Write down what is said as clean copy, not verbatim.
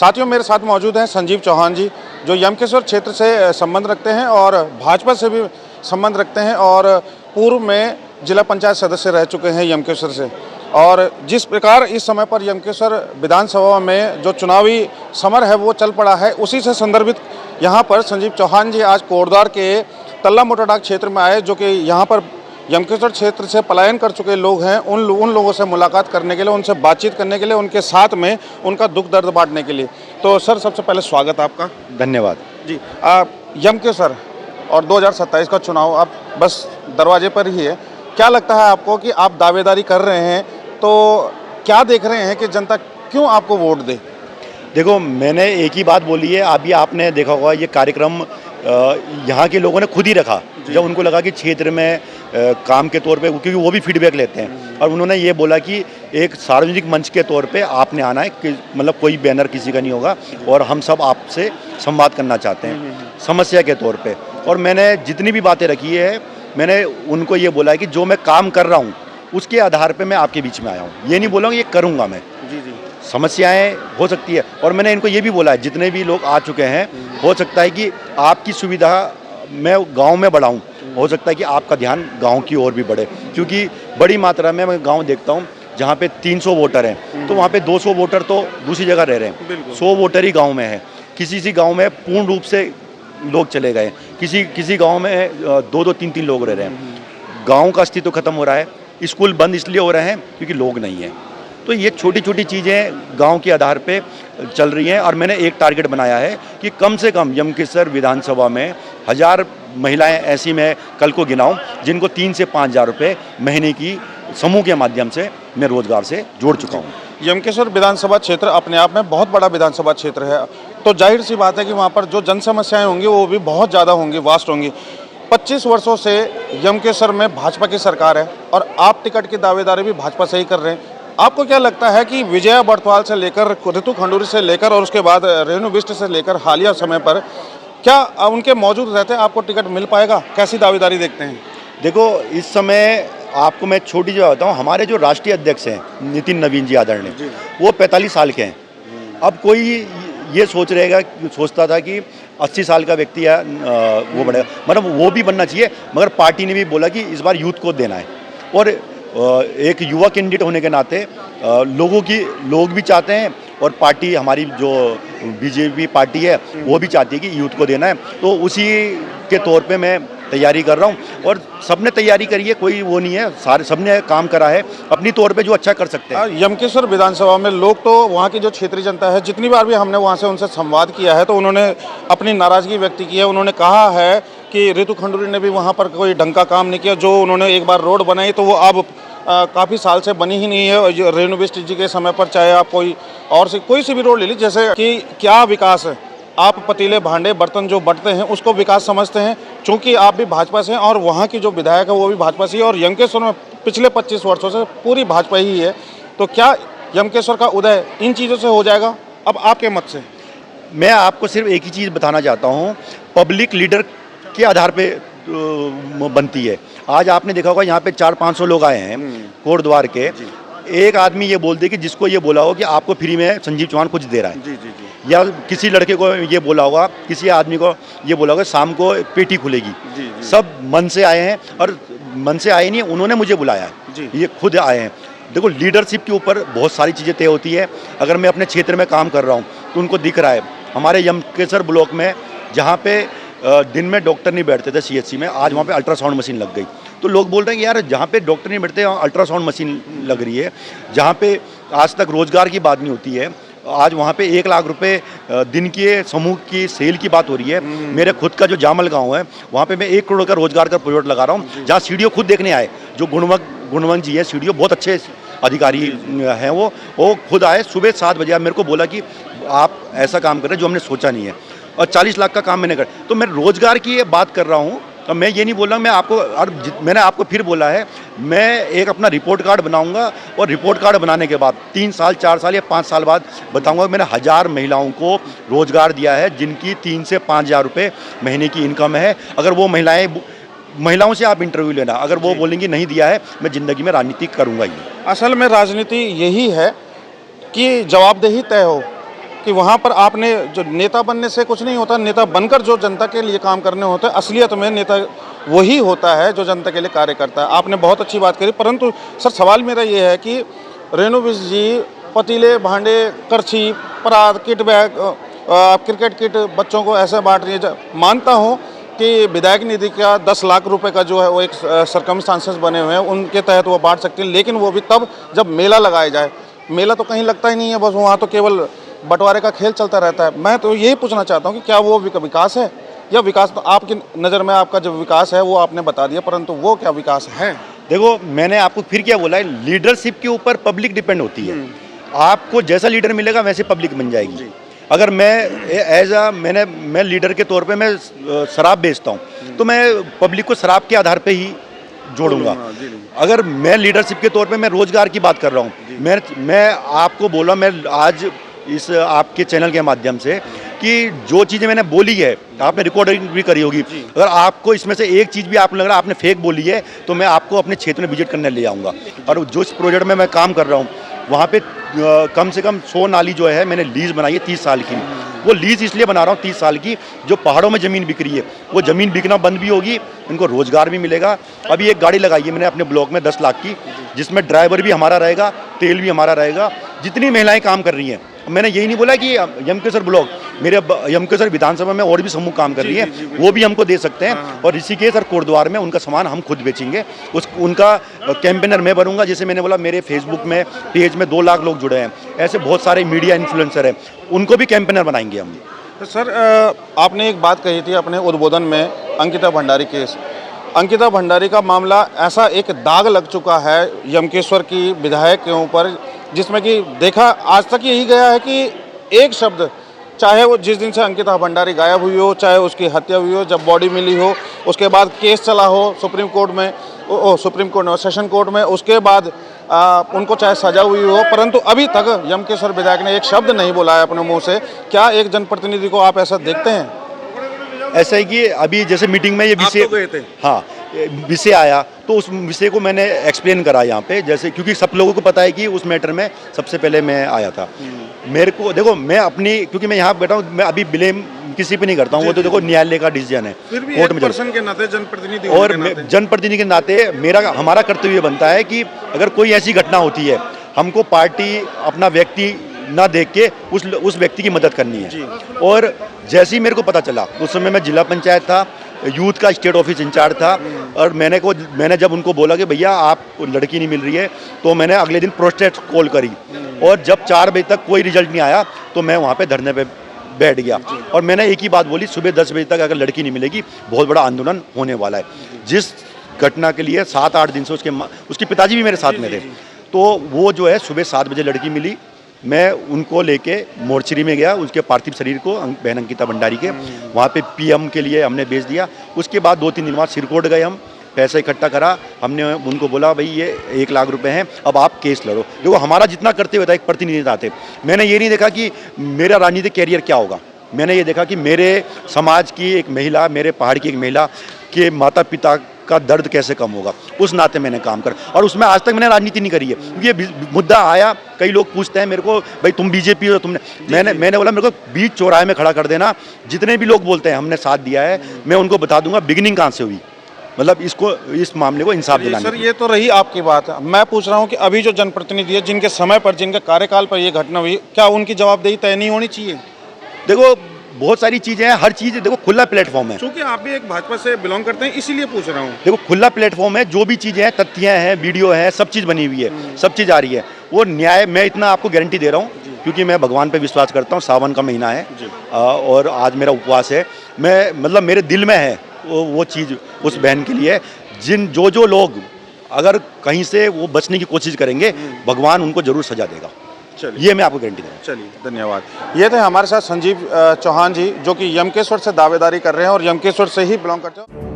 साथियों, मेरे साथ मौजूद हैं संजीव चौहान जी, जो यमकेश्वर क्षेत्र से संबंध रखते हैं और भाजपा से भी संबंध रखते हैं और पूर्व में जिला पंचायत सदस्य रह चुके हैं यमकेश्वर से। और जिस प्रकार इस समय पर यमकेश्वर विधानसभा में जो चुनावी समर है वो चल पड़ा है, उसी से संदर्भित यहाँ पर संजीव चौहान जी आज कोटद्वार के तल्ला मोटाडाक क्षेत्र में आए, जो कि यहाँ पर यमकेश्वर क्षेत्र से पलायन कर चुके लोग हैं, उन लोगों से मुलाकात करने के लिए, उनसे बातचीत करने के लिए, उनके साथ में उनका दुख दर्द बांटने के लिए। तो सर, सबसे पहले स्वागत आपका। धन्यवाद जी। यमकेश्वर और 2027 का चुनाव अब बस दरवाजे पर ही है। क्या लगता है आपको कि आप दावेदारी कर रहे हैं, तो क्या देख रहे हैं कि जनता क्यों आपको वोट दे? देखो, मैंने एक ही बात बोली है। अभी आपने देखा होगा ये कार्यक्रम यहाँ के लोगों ने खुद ही रखा, जब उनको लगा कि क्षेत्र में काम के तौर पे, क्योंकि वो भी फीडबैक लेते हैं, और उन्होंने ये बोला कि एक सार्वजनिक मंच के तौर पे आपने आना है, कि मतलब कोई बैनर किसी का नहीं होगा और हम सब आपसे संवाद करना चाहते हैं समस्या के तौर पे। और मैंने जितनी भी बातें रखी है, मैंने उनको ये बोला है कि जो मैं काम कर रहा हूँ उसके आधार पे मैं आपके बीच में आया हूँ। ये नहीं बोला ये करूँगा मैं। जी जी। समस्याएं हो सकती है, और मैंने इनको ये भी बोला है, जितने भी लोग आ चुके हैं, हो सकता है कि आपकी सुविधा मैं गांव में बढ़ाऊं, हो सकता है कि आपका ध्यान गांव की ओर भी बढ़े, क्योंकि बड़ी मात्रा में मैं गांव देखता हूं जहां पे 300 वोटर हैं, तो वहां पे 200 वोटर तो दूसरी जगह रह रहे हैं, 100 वोटर ही गाँव में है। किसी गाँव में पूर्ण रूप से लोग चले गए, किसी गाँव में 2-2, 3-3 लोग रह रहे हैं। गाँव का अस्तित्व खत्म हो रहा है। स्कूल बंद इसलिए हो रहे हैं क्योंकि लोग नहीं हैं। तो ये छोटी छोटी चीज़ें गांव के आधार पे चल रही हैं, और मैंने एक टारगेट बनाया है कि कम से कम यमकेश्वर विधानसभा में 1000 महिलाएं ऐसी मैं कल को गिनाऊं जिनको 3 से 5 हज़ार रुपये महीने की समूह के माध्यम से मैं रोजगार से जोड़ चुका हूँ। यमकेश्वर विधानसभा क्षेत्र अपने आप में बहुत बड़ा विधानसभा क्षेत्र है, तो जाहिर सी बात है कि वहाँ पर जो जन समस्याएँ होंगी वो भी बहुत ज़्यादा होंगी, वास्ट होंगी। 25 वर्षों से यमकेश्वर में भाजपा की सरकार है और आप टिकट की दावेदारी भी भाजपा से ही कर रहे हैं। आपको क्या लगता है कि विजया बर्तवाल से लेकर, ऋतु खंडूरी से लेकर और उसके बाद रेणु बिष्ट से लेकर हालिया समय पर क्या उनके मौजूद रहते आपको टिकट मिल पाएगा? कैसी दावेदारी देखते हैं? देखो, इस समय आपको मैं छोटी जो बताऊँ, हमारे जो राष्ट्रीय अध्यक्ष हैं नितिन नवीन जी आदरणीय, वो 45 साल के हैं। अब कोई ये सोचता था कि 80 साल का व्यक्ति है वो बढ़ेगा, मतलब वो भी बनना चाहिए, मगर पार्टी ने भी बोला कि इस बार यूथ को देना है। और एक युवा कैंडिडेट होने के नाते लोग भी चाहते हैं, और पार्टी हमारी जो बीजेपी पार्टी है वो भी चाहती है कि यूथ को देना है। तो उसी के तौर पे मैं तैयारी कर रहा हूँ, और सबने तैयारी करी है, कोई वो नहीं है, सबने काम करा है अपनी तौर पे जो अच्छा कर सकते हैं। यमकेश्वर विधानसभा में लोग, तो वहाँ की जो क्षेत्रीय जनता है, जितनी बार भी हमने वहाँ से उनसे संवाद किया है तो उन्होंने अपनी नाराज़गी व्यक्त की है। उन्होंने कहा है कि ऋतु खंडूरी ने भी वहाँ पर कोई ढंग का काम नहीं किया। जो उन्होंने एक बार रोड बनाई तो वो अब काफ़ी साल से बनी ही नहीं है। रेणु बिष्ट जी के समय पर चाहे आप कोई सी भी रोड ले लीजिए, जैसे कि क्या विकास है, आप पतीले भांडे बर्तन जो बंटते हैं उसको विकास समझते हैं, चूँकि आप भी भाजपा से हैं और वहाँ की जो विधायक है वो भी भाजपा से है, और यमकेश्वर में पिछले 25 वर्षों से पूरी भाजपा ही है। तो क्या यमकेश्वर का उदय इन चीज़ों से हो जाएगा? अब आपके मत से मैं आपको सिर्फ एक ही चीज़ बताना चाहता हूँ, पब्लिक लीडर के आधार पे बनती है। आज आपने देखा होगा यहाँ पे 400-500 लोग आए हैं कोटद्वार के, एक आदमी ये बोल दे कि जिसको ये बोला हो कि आपको फ्री में संजीव चौहान कुछ दे रहा है, जी, या किसी लड़के को ये बोला होगा, किसी आदमी को ये बोला होगा शाम को पेटी खुलेगी, सब मन से आए हैं, और मन से आए नहीं, उन्होंने मुझे बुलाया है, ये खुद आए हैं। देखो, लीडरशिप के ऊपर बहुत सारी चीज़ें तय होती है। अगर मैं अपने क्षेत्र में काम कर रहा हूँ तो उनको दिख रहा है। हमारे यमकेश्वर ब्लॉक में जहाँ पे दिन में डॉक्टर नहीं बैठते थे CHC में, आज वहाँ पे अल्ट्रासाउंड मशीन लग गई। तो लोग बोल रहे हैं कि यार, जहाँ पे डॉक्टर नहीं बैठते वहाँ अल्ट्रासाउंड मशीन लग रही है। जहाँ पे आज तक रोजगार की बात नहीं होती है, आज वहाँ पे 1 लाख रुपए दिन के समूह की सेल की बात हो रही है। मेरे खुद का जो जामल गाँव है, वहाँ पे मैं 1 करोड़ का रोजगार का प्रोजेक्ट लगा रहा हूँ, जहाँ सीडीओ खुद देखने आए, जो गुणवंत जी है सीडीओ, बहुत अच्छे अधिकारी हैं वो खुद आए सुबह 7 बजे। मेरे को बोला कि आप ऐसा काम कर रहे हैं जो हमने सोचा नहीं है, और 40 लाख का काम मैंने कर। तो मैं रोजगार की ये बात कर रहा हूँ, तो मैं ये नहीं बोल रहा मैं आपको, और मैंने आपको फिर बोला है, मैं एक अपना रिपोर्ट कार्ड बनाऊंगा, और रिपोर्ट कार्ड बनाने के बाद 3 साल 4 साल या 5 साल बाद बताऊंगा मैंने 1000 महिलाओं को रोजगार दिया है, जिनकी 3 से 5 हज़ार रुपये महीने की इनकम है। अगर वो महिलाओं से आप इंटरव्यू लेना, अगर वो बोलेंगी नहीं दिया है, मैं ज़िंदगी में राजनीति करूँगा ही। असल में राजनीति यही है कि जवाबदेही तय हो। कि वहाँ पर आपने जो नेता बनने से कुछ नहीं होता, नेता बनकर जो जनता के लिए काम करने होते हैं, असलियत में नेता वही होता है जो जनता के लिए कार्य करता है। आपने बहुत अच्छी बात करी, परंतु सर सवाल मेरा ये है कि रेणु बिष्ट जी पतीले, भांडे, करछी, परात, किट बैग, क्रिकेट किट बच्चों को ऐसे बांट रही है। मानता हूँ कि विधायक निधि का 10 लाख रुपए का जो है वो एक सरकमस्टांसेस बने हुए हैं, उनके तहत वो बांट सकते हैं, लेकिन वो भी तब जब मेला लगाया जाए। मेला तो कहीं लगता ही नहीं है, बस वहाँ तो केवल बंटवारे का खेल चलता रहता है। मैं तो यही पूछना चाहता हूँ कि क्या वो विकास है, या विकास तो आपकी नज़र में आपका जो विकास है वो आपने बता दिया, परंतु वो क्या विकास है? देखो, मैंने आपको फिर क्या बोला है, लीडरशिप के ऊपर पब्लिक डिपेंड होती है। आपको जैसा लीडर मिलेगा वैसे पब्लिक बन जाएगी। अगर मैं मैं लीडर के तौर पे मैं शराब बेचता हूँ तो मैं पब्लिक को शराब के आधार पे ही जोड़ूंगा। अगर मैं लीडरशिप के तौर पे मैं रोजगार की बात कर रहा हूँ, मैं आपको बोला, मैं आज इस आपके चैनल के माध्यम से कि जो चीज़ें मैंने बोली है, आपने रिकॉर्डिंग भी करी होगी, अगर आपको इसमें से एक चीज़ भी आपको लग रहा है आपने फेक बोली है तो मैं आपको अपने क्षेत्र में विजिट करने ले आऊँगा। और जो इस प्रोजेक्ट में मैं काम कर रहा हूँ वहाँ पे कम से कम 100 नाली जो है मैंने लीज़ बनाई है 30 साल की। वो लीज़ इसलिए बना रहा हूँ 30 साल की, जो पहाड़ों में ज़मीन बिक रही है वो ज़मीन बिकना बंद भी होगी, इनको रोज़गार भी मिलेगा। अभी एक गाड़ी लगाई है मैंने अपने ब्लॉक में 10 लाख की, जिसमें ड्राइवर भी हमारा रहेगा, तेल भी हमारा रहेगा। जितनी महिलाएं काम कर रही हैं, मैंने यही नहीं बोला कि यमकेश्वर ब्लॉक, मेरे यमकेश्वर विधानसभा में और भी समूह काम कर रही है, वो भी हमको दे सकते हैं। और ऋषिकेश और कोटद्वार में उनका सामान हम खुद बेचेंगे। उनका कैंपेनर मैं बनूंगा। जैसे मैंने बोला, मेरे फेसबुक में पेज में 2 लाख लोग जुड़े हैं, ऐसे बहुत सारे मीडिया इन्फ्लुएंसर हैं, उनको भी कैंपेनर बनाएंगे हम। तो सर आपने एक बात कही थी अपने उद्बोधन में, अंकिता भंडारी केस। अंकिता भंडारी का मामला ऐसा एक दाग लग चुका है यमकेश्वर की विधायक के ऊपर, जिसमें कि देखा आज तक यही गया है कि एक शब्द, चाहे वो जिस दिन से अंकिता भंडारी गायब हुई हो, चाहे उसकी हत्या हुई हो, जब बॉडी मिली हो, उसके बाद केस चला हो सुप्रीम कोर्ट में, सेशन कोर्ट में, उसके बाद उनको चाहे सजा हुई हो, परंतु अभी तक यमकेश्वर विधायक ने एक शब्द नहीं बोला है अपने मुंह से। क्या एक जनप्रतिनिधि को आप ऐसा देखते हैं? ऐसा है कि अभी जैसे मीटिंग में ये विषय, गए थे? हाँ, विषय आया तो उस विषय को मैंने एक्सप्लेन करा यहाँ पे, जैसे क्योंकि सब लोगों को पता है कि उस मैटर में सबसे पहले मैं आया था। मेरे को देखो, मैं अपनी, क्योंकि मैं यहाँ बैठा हूँ, मैं अभी ब्लेम किसी पे नहीं करता हूँ, वो तो देखो न्यायालय का डिसीजन है, फिर भी कोर्ट एक में पर्सन के नाते, जनप्रतिनिधि और जनप्रतिनिधि के नाते हमारा कर्तव्य बनता है कि अगर कोई ऐसी घटना होती है, हमको पार्टी अपना व्यक्ति ना देख के उस व्यक्ति की मदद करनी है। और जैसे ही मेरे को पता चला, उस समय मैं जिला पंचायत था, यूथ का स्टेट ऑफिस इंचार्ज था, और मैंने जब उनको बोला कि भैया आप लड़की नहीं मिल रही है, तो मैंने अगले दिन प्रोटेस्ट कॉल करी। और जब 4 बजे तक कोई रिजल्ट नहीं आया तो मैं वहाँ पे धरने पे बैठ गया, और मैंने एक ही बात बोली, सुबह 10 बजे तक अगर लड़की नहीं मिलेगी बहुत बड़ा आंदोलन होने वाला है। जिस घटना के लिए 7-8 दिन से उसके पिताजी भी मेरे साथ में थे, तो वो जो है सुबह 7 बजे लड़की मिली, मैं उनको लेके मोर्चरी में गया, उसके पार्थिव शरीर को बहन अंकिता भंडारी के वहाँ पे पीएम के लिए हमने भेज दिया। उसके बाद 2-3 दिन बाद सिरकोट गए, हम पैसा इकट्ठा करा, हमने उनको बोला भाई ये 1 लाख रुपए हैं, अब आप केस लड़ो। देखो, हमारा जितना करते हुए था एक प्रतिनिधि आते, मैंने ये नहीं देखा कि मेरा राजनीतिक कैरियर क्या होगा, मैंने ये देखा कि मेरे समाज की एक महिला, मेरे पहाड़ की एक महिला के माता पिता का दर्द कैसे कम होगा, उस नाते मैंने काम कर। और उसमें आज तक मैंने राजनीति नहीं करी है, क्योंकि ये मुद्दा आया, कई लोग पूछते हैं मेरे को, भाई तुम बीजेपी हो, मैंने बोला मेरे को बीच चौराहे में खड़ा कर देना, जितने भी लोग बोलते हैं हमने साथ दिया है, मैं उनको बता दूंगा बिगिनिंग कहाँ से हुई, मतलब इस मामले को इंसाफ दिलाने। सर, ये तो रही आपकी बात। मैं पूछ रहा हूँ कि अभी जो जनप्रतिनिधि है, जिनके समय पर, जिनके कार्यकाल पर ये घटना हुई, क्या उनकी जवाबदेही तय नहीं होनी चाहिए? देखो, बहुत सारी चीज़ें हैं, हर चीज़ देखो खुला प्लेटफॉर्म है, क्योंकि आप भी एक भाजपा से बिलोंग करते हैं, इसीलिए पूछ रहा हूँ। देखो खुला प्लेटफॉर्म है, जो भी चीज़ें हैं, तथ्य हैं, वीडियो है, सब चीज़ बनी हुई है, सब चीज़ आ रही है। वो न्याय, मैं इतना आपको गारंटी दे रहा हूँ, क्योंकि मैं भगवान पे विश्वास करता हूँ, सावन का महीना है और आज मेरा उपवास है, मैं मतलब मेरे दिल में है वो चीज़ उस बहन के लिए। जो लोग अगर कहीं से वो बचने की कोशिश करेंगे, भगवान उनको जरूर सजा देगा, ये मैं आपको गारंटी दे रहा हूँ। चलिए, धन्यवाद। ये थे हमारे साथ संजीव चौहान जी, जो कि यमकेश्वर से दावेदारी कर रहे हैं और यमकेश्वर से ही बिलोंग करते हैं।